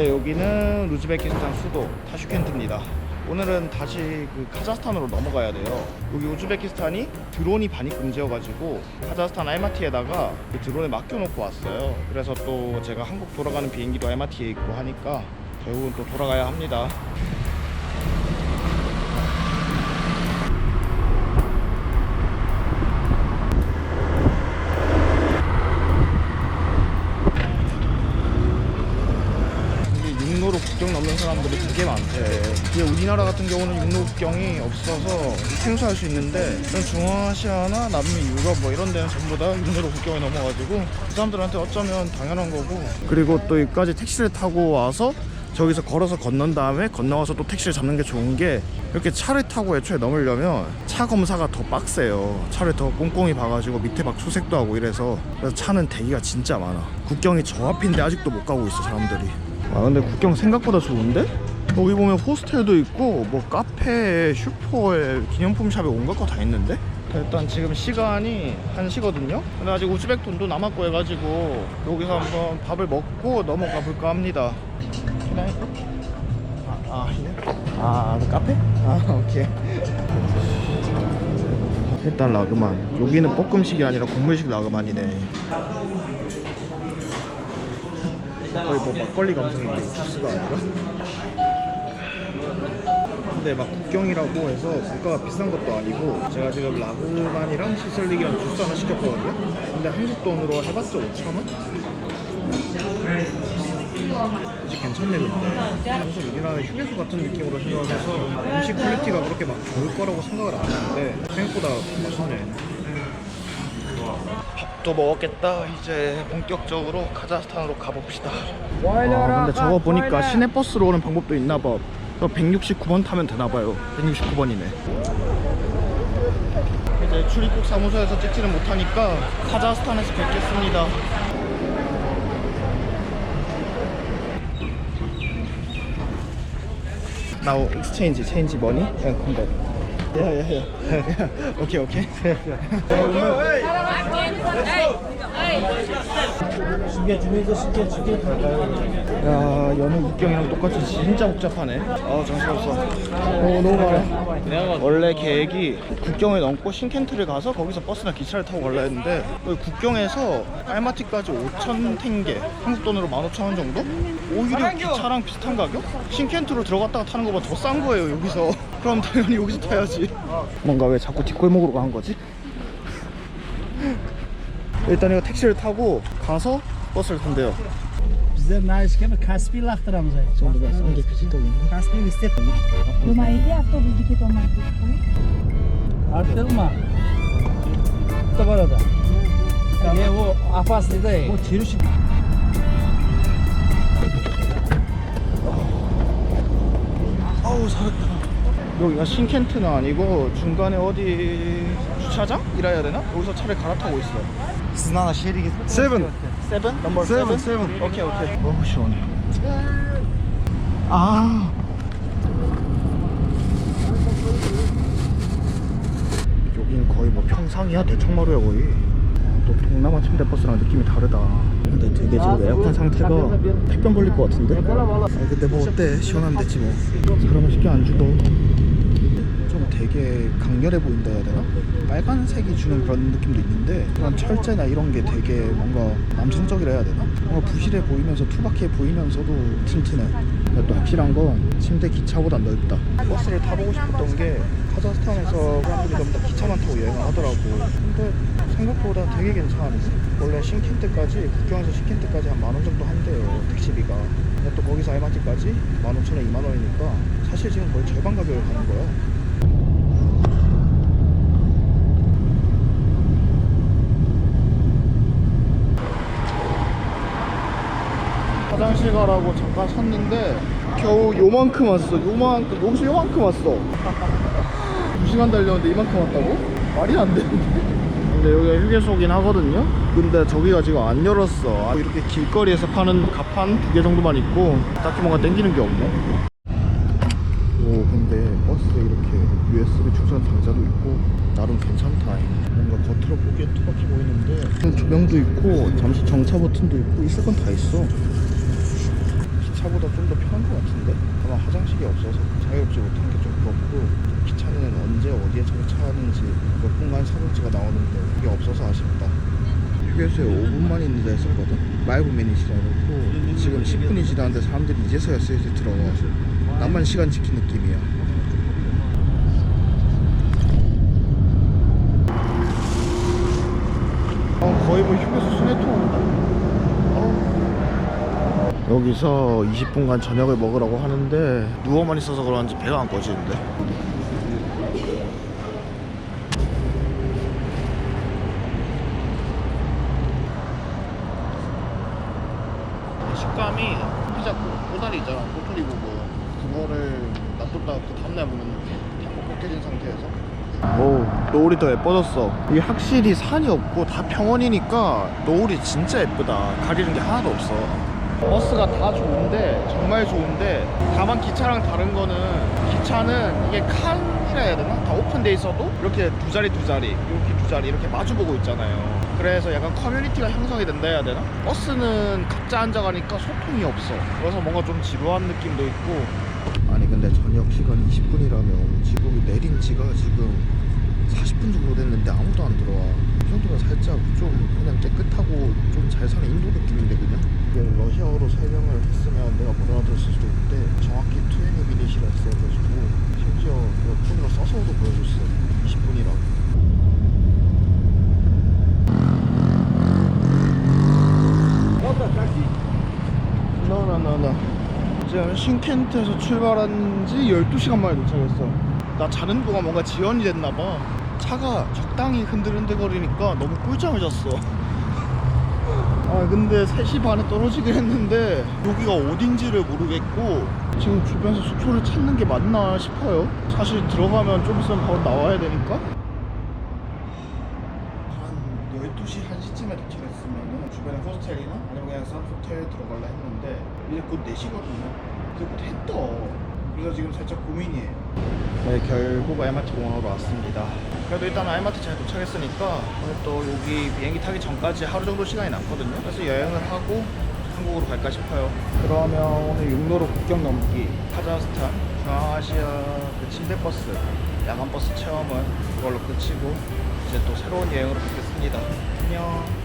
네, 여기는 우즈베키스탄 수도 타슈켄트입니다. 오늘은 다시 카자흐스탄으로 넘어가야 돼요. 여기 우즈베키스탄이 드론이 반입 금지여가지고 카자흐스탄 알마티에다가 그 드론을 맡겨놓고 왔어요. 그래서 또 제가 한국 돌아가는 비행기도 알마티에 있고 하니까 결국은 또 돌아가야 합니다. 육로로 국경 넘는 사람들이 되게 많대. 이게 우리나라 같은 경우는 육로 국경이 없어서 생소할 수 있는데 이런 중앙아시아나 남미, 유럽 뭐 이런 데는 전부 다 육로로 국경이 넘어가지고 그 사람들한테 어쩌면 당연한 거고. 그리고 또 여기까지 택시를 타고 와서 저기서 걸어서 건넌 다음에 건너와서 또 택시를 잡는 게 좋은 게 이렇게 차를 타고 애초에 넘으려면 차 검사가 더 빡세요. 차를 더 꼼꼼히 봐가지고 밑에 막 수색도 하고 이래서. 그래서 차는 대기가 진짜 많아. 국경이 저 앞인데 아직도 못 가고 있어 사람들이. 아 근데 국경 생각보다 좋은데? 여기 보면 호스텔도 있고 뭐 카페에 슈퍼에 기념품 샵에 온갖 거 다 있는데? 일단 지금 시간이 1시거든요? 근데 아직 우즈벡 돈도 남았고 해가지고 여기서 한번 밥을 먹고 넘어가 볼까 합니다. 카페? 오케이. 일단 라그만. 여기는 볶음식이 아니라 국물식 라그만이네. 거의 뭐 막걸리 감성인데 주스가 아니라. 근데 막 국경이라고 해서 물가가 비싼 것도 아니고 제가 지금 라그만이랑 시슬릭이랑 주스 하나 시켰거든요. 근데 한국 돈으로 해봤자 5,000원? 아직 괜찮네. 근데 그래서 우리나라 휴게소 같은 느낌으로 생각해서 음식 퀄리티가 그렇게 막 좋을 거라고 생각을 안 했는데 생각보다 맛있네. 밥도 먹었겠다. 이제 본격적으로 카자흐스탄으로 가봅시다. 근데 저거 보니까 시내버스로 오는 방법도 있나봐. 169번 타면 되나봐요. 169번이네. 이제 출입국 사무소에서 찍지는 못하니까 카자흐스탄에서 뵙겠습니다. Now exchange, change money and come back. Yeah. Okay. 야, 연어 국경이랑 똑같이 진짜 복잡하네. 정신없어. 너무 많아. 원래 계획이 국경을 넘고 신켄트를 가서 거기서 버스나 기차를 타고 갈라 했는데 국경에서 알마티까지 5,000텐게, 한국 돈으로 15,000원 정도? 오히려 기차랑 비슷한 가격? 신켄트로 들어갔다가 타는 거보다 더 싼 거예요 여기서. 그럼 당연히 여기서 타야지. 뭔가 왜 자꾸 뒷골목으로 가는 거지? 일단 이거 택시를 타고 가서 버스를 탄대요. Bizler naşkeme Kaspi'yle aktaramız. 정도가 싼 게 비슷하겠네. Kaspi'yi istet. Lumayan avtobüs dikit olmak. Arttırma. Bu da arada. Ne o afaslı değil. O çirişi. 아우 살았다. 여기가 신켄트는 아니고 중간에 어디 주차장이라 해야 되나? 여기서 차를 갈아타고 있어. Sınava şehri git. 세븐? 넘버 세븐. 오케이. 너무 시원해. 여기는 거의 뭐 평상이야. 대청마루야 거의. 또 동남아 침대 버스랑 느낌이 다르다. 근데 되게 지금 에어컨 상태가 폐병 걸릴 것 같은데? 근데 뭐 어때? 시원하면 됐지 뭐. 사람은 쉽게 안 죽어. 좀 되게 강렬해 보인다 해야 되나? 빨간색이 주는 그런 느낌도 있는데 그런 철제나 이런 게 되게 뭔가 남성적이라 해야 되나? 뭔가 부실해 보이면서 투박해 보이면서도 튼튼해. 근데 또 확실한 건 침대 기차보다 넓다. 버스를 타보고 싶었던 게 카자흐스탄에서 사람들이 전부 다 기차만 타고 여행을 하더라고. 근데 생각보다 되게 괜찮네. 원래 신켄트까지, 국경에서 신켄트까지 한 10,000원 정도 한대요 택시비가. 근데 또 거기서 알마티까지 15,000원, 20,000원이니까 사실 지금 거의 절반 가격을 가는 거야. 화장실 가라고 잠깐 섰는데 겨우 요만큼 왔어. 여기서 요만큼 왔어. 2시간 달렸는데 이만큼 왔다고? 말이 안 되는데. 근데 여기가 휴게소긴 하거든요. 근데 저기가 지금 안 열었어. 이렇게 길거리에서 파는 가판 2개 정도만 있고 딱히 뭔가 땡기는 게 없네. 오, 근데 버스에 이렇게 USB 충전 상자도 있고 나름 괜찮다. 뭔가 겉으로 보기엔 투박해 보이는데 조명도 있고 잠시 정차 버튼도 있고 있을 건 다 있어. 기차보다 좀 더 편한 것 같은데? 아마 화장실이 없어서 자유롭지 못한 게 좀 그렇고, 기차는 언제 어디에 정차하는지 몇 분간 사진지가 나오는데 그게 없어서 아쉽다. 휴게소에 5분만 있는다 했었거든? 마이브 매니시라 해놓고 지금 10분이 지났는데 사람들이 이제서야 슬슬 들어와. 나만 시간 지킨 느낌이야. 거의 뭐 휴게소 순회통 온다. 여기서 20분간 저녁을 먹으라고 하는데 누워만 있어서 그런지 배가 안 꺼지는데. 식감이 피자 꼬다리 있잖아, 꼬투리 부분 그거를 놔뒀다가 그 다음날 먹는 느낌. 다 벗겨진 상태에서. 오, 노을이 더 예뻐졌어. 이게 확실히 산이 없고 다 평원이니까 노을이 진짜 예쁘다. 가리는 게 하나도 없어. 버스가 다 좋은데, 정말 좋은데, 다만 기차랑 다른 거는, 기차는 이게 칸이라 해야 되나? 다 오픈돼 있어도 이렇게 두 자리 이렇게 마주보고 있잖아요. 그래서 약간 커뮤니티가 형성이 된다 해야 되나? 버스는 각자 앉아가니까 소통이 없어. 그래서 뭔가 좀 지루한 느낌도 있고. 아니 근데 저녁 시간이 20분이라면 지금 내린 지가 지금 40분 정도 됐는데 아무도 안 들어와. 이 정도면 살짝 좀 그냥 깨끗하고 좀 잘 사는 인도 느낌인데 그냥? 이게 러시아어로 설명을 했으면 내가 못 알아들었을 수도 있는데 정확히 20미닛이라 써가지고 심지어 그 폰으로 써서도 보여줬어. 20분이라고. 나 지금 신켄트에서 출발한 지 12시간 만에 도착했어. 나 자는 동안 뭔가 지연이 됐나봐. 차가 적당히 흔들흔들거리니까 너무 꿀잠을 잤어. 아 근데 3시 반에 떨어지긴 했는데 여기가 어딘지를 모르겠고 지금 주변에서 숙소를 찾는 게 맞나 싶어요. 사실 들어가면 좀 있으면 바로 나와야 되니까. 한 12시 1시쯤에 도착했으면 주변에 호스텔이나 아니면 그냥 산호텔 들어갈라 했는데 이제 곧 4시거든요. 근데 곧 해 떠. 그래서 지금 살짝 고민이에요. 네, 결국 알마티 공항으로 왔습니다. 그래도 일단 알마티 잘 도착했으니까 오늘 또 여기 비행기 타기 전까지 하루 정도 시간이 남거든요. 그래서 여행을 하고 한국으로 갈까 싶어요. 그러면 오늘 육로로 국경 넘기 카자흐스탄 중앙아시아 그 침대버스 야간버스 체험은 그걸로 끝이고 이제 또 새로운 여행으로 뵙겠습니다. 안녕.